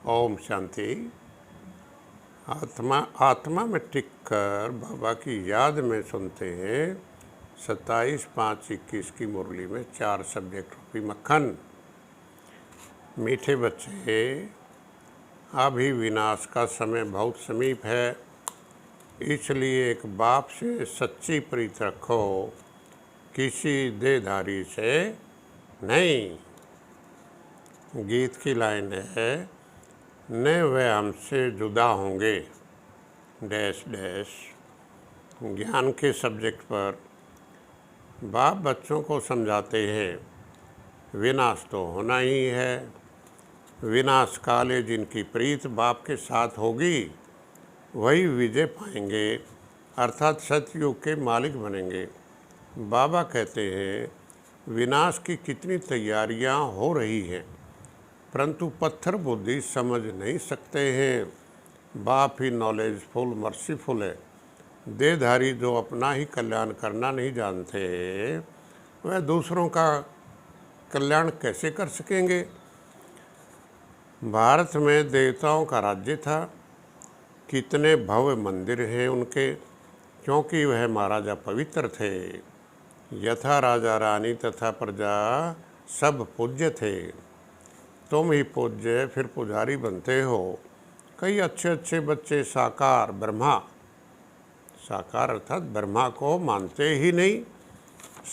ओम शांति। आत्मा आत्मा में टिक कर बाबा की याद में सुनते हैं 27/5/21 की मुरली में 4 सब्जेक्ट रूपी मक्खन। मीठे बच्चे, अभी विनाश का समय बहुत समीप है, इसलिए एक बाप से सच्ची प्रीत रखो, किसी देहधारी से नहीं। गीत की लाइन है, न वे हमसे जुदा होंगे डैश डैश। ज्ञान के सब्जेक्ट पर बाप बच्चों को समझाते हैं विनाश तो होना ही है। विनाश काले जिनकी प्रीत बाप के साथ होगी वही विजय पाएंगे, अर्थात सतयुग के मालिक बनेंगे। बाबा कहते हैं विनाश की कितनी तैयारियां हो रही हैं, परंतु पत्थर बुद्धि समझ नहीं सकते हैं। बाप ही नॉलेजफुल मर्सीफुल है। देहधारी जो अपना ही कल्याण करना नहीं जानते, वह दूसरों का कल्याण कैसे कर सकेंगे। भारत में देवताओं का राज्य था, कितने भव्य मंदिर हैं उनके, क्योंकि वह महाराजा पवित्र थे। यथा राजा रानी तथा प्रजा सब पूज्य थे। तुम ही पूज्य फिर पुजारी बनते हो। कई अच्छे अच्छे बच्चे साकार ब्रह्मा, साकार अर्थात ब्रह्मा को मानते ही नहीं,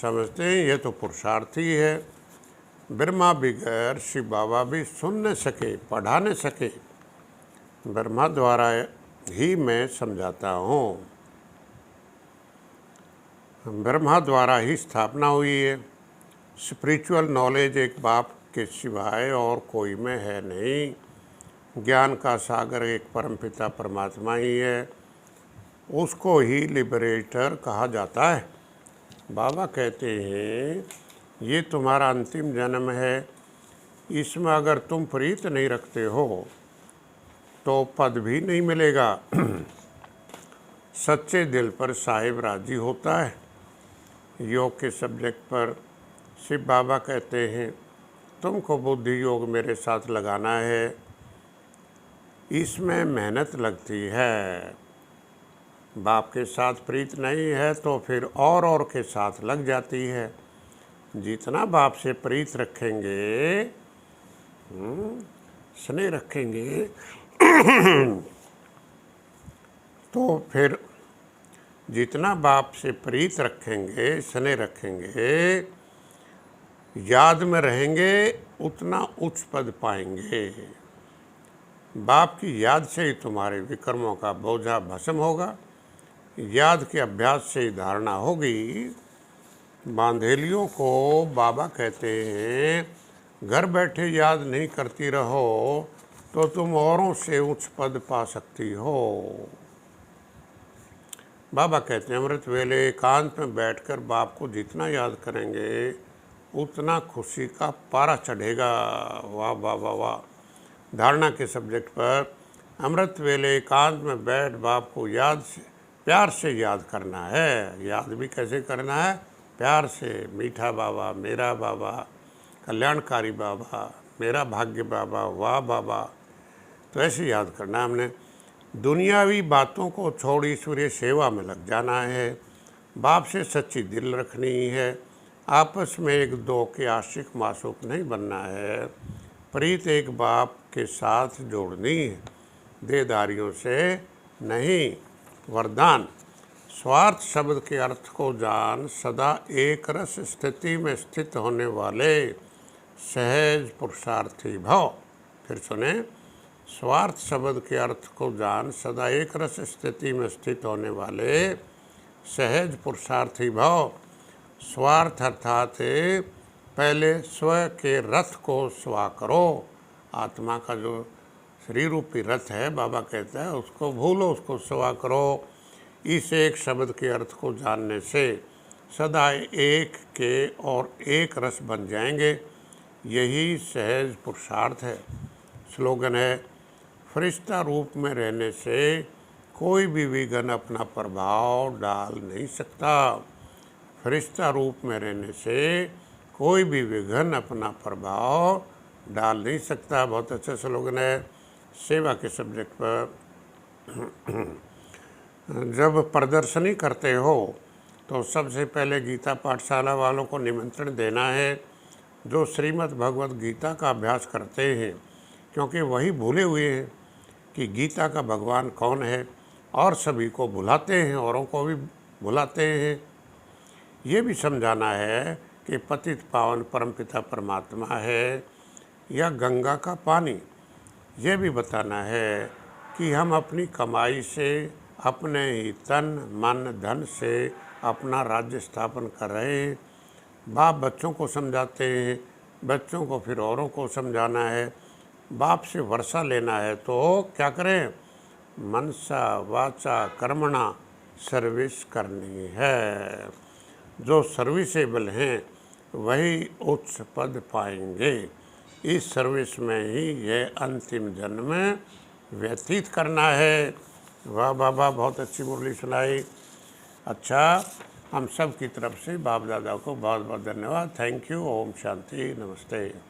समझते हैं ये तो पुरुषार्थी है। ब्रह्मा बगैर शिव बाबा भी सुन न सके, पढ़ा न सके। ब्रह्मा द्वारा ही मैं समझाता हूँ, ब्रह्मा द्वारा ही स्थापना हुई है। स्पिरिचुअल नॉलेज एक बाप के सिवाय और कोई में है नहीं। ज्ञान का सागर एक परमपिता परमात्मा ही है, उसको ही लिबरेटर कहा जाता है। बाबा कहते हैं ये तुम्हारा अंतिम जन्म है, इसमें अगर तुम प्रीत नहीं रखते हो तो पद भी नहीं मिलेगा। सच्चे दिल पर साहिब राजी होता है। योग के सब्जेक्ट पर शिव बाबा कहते हैं तुमको बुद्धि योग मेरे साथ लगाना है, इसमें मेहनत लगती है। बाप के साथ प्रीत नहीं है तो फिर और के साथ लग जाती है। जितना बाप से प्रीत रखेंगे, स्नेह रखेंगे तो फिर जितना बाप से प्रीत रखेंगे, स्नेह रखेंगे, याद में रहेंगे, उतना उच्च पद पाएंगे। बाप की याद से ही तुम्हारे विकर्मों का बोझा भस्म होगा। याद के अभ्यास से ही धारणा होगी। बांधेलियों को बाबा कहते हैं घर बैठे याद नहीं करती रहो तो तुम औरों से उच्च पद पा सकती हो। बाबा कहते हैं अमृत वेले एकांत में बैठकर बाप को जितना याद करेंगे उतना खुशी का पारा चढ़ेगा। वाह वाह वाह वाह। धारणा के सब्जेक्ट पर अमृत वेले एकांत में बैठ बाप को याद से प्यार से याद करना है। याद भी कैसे करना है? प्यार से। मीठा बाबा, मेरा बाबा, कल्याणकारी बाबा, मेरा भाग्य बाबा, वाह बाबा। तो ऐसे याद करना हमने। दुनियावी बातों को छोड़ ईश्वरीय सेवा में लग जाना है। बाप से सच्ची दिल रखनी है। आपस में एक दो के आशिक मासूक नहीं बनना है। प्रीत एक बाप के साथ जोड़नी है, देहधारियों से नहीं। वरदान, स्वार्थ शब्द के अर्थ को जान, सदा एक रस स्थिति में स्थित होने वाले सहज पुरुषार्थी भव। फिर सुने, स्वार्थ शब्द के अर्थ को जान, सदा एक रस स्थिति में स्थित होने वाले सहज पुरुषार्थी भव। स्वार्थ अर्थात पहले स्व के रथ को स्वा करो। आत्मा का जो शरीर रूपी रथ है, बाबा कहता है उसको भूलो, उसको स्वा करो। इस एक शब्द के अर्थ को जानने से सदा एक के और एक रस बन जाएंगे। यही सहज पुरुषार्थ है। स्लोगन है, फरिश्ता रूप में रहने से कोई भी विघन अपना प्रभाव डाल नहीं सकता। फरिश्ता रूप में रहने से कोई भी विघन अपना प्रभाव डाल नहीं सकता। बहुत अच्छा स्लोगन है। सेवा के सब्जेक्ट पर जब प्रदर्शनी करते हो तो सबसे पहले गीता पाठशाला वालों को निमंत्रण देना है जो श्रीमद् भगवत गीता का अभ्यास करते हैं, क्योंकि वही भूले हुए हैं कि गीता का भगवान कौन है और सभी को भुलाते हैं, औरों को भी भुलाते हैं। ये भी समझाना है कि पतित पावन परमपिता परमात्मा है या गंगा का पानी। ये भी बताना है कि हम अपनी कमाई से, अपने ही तन मन धन से अपना राज्य स्थापन कर रहे हैं। बाप बच्चों को समझाते हैं, बच्चों को फिर औरों को समझाना है। बाप से वर्षा लेना है तो क्या करें? मनसा वाचा कर्मणा सर्विस करनी है। जो सर्विसेबल हैं वही उच्च पद पाएंगे। इस सर्विस में ही ये अंतिम जन्म व्यतीत करना है। वाह वाह वाह, बहुत अच्छी मुरली सुनाई। अच्छा, हम सब की तरफ से बाप दादा को बहुत बहुत धन्यवाद। Thank you. ओम शांति। नमस्ते।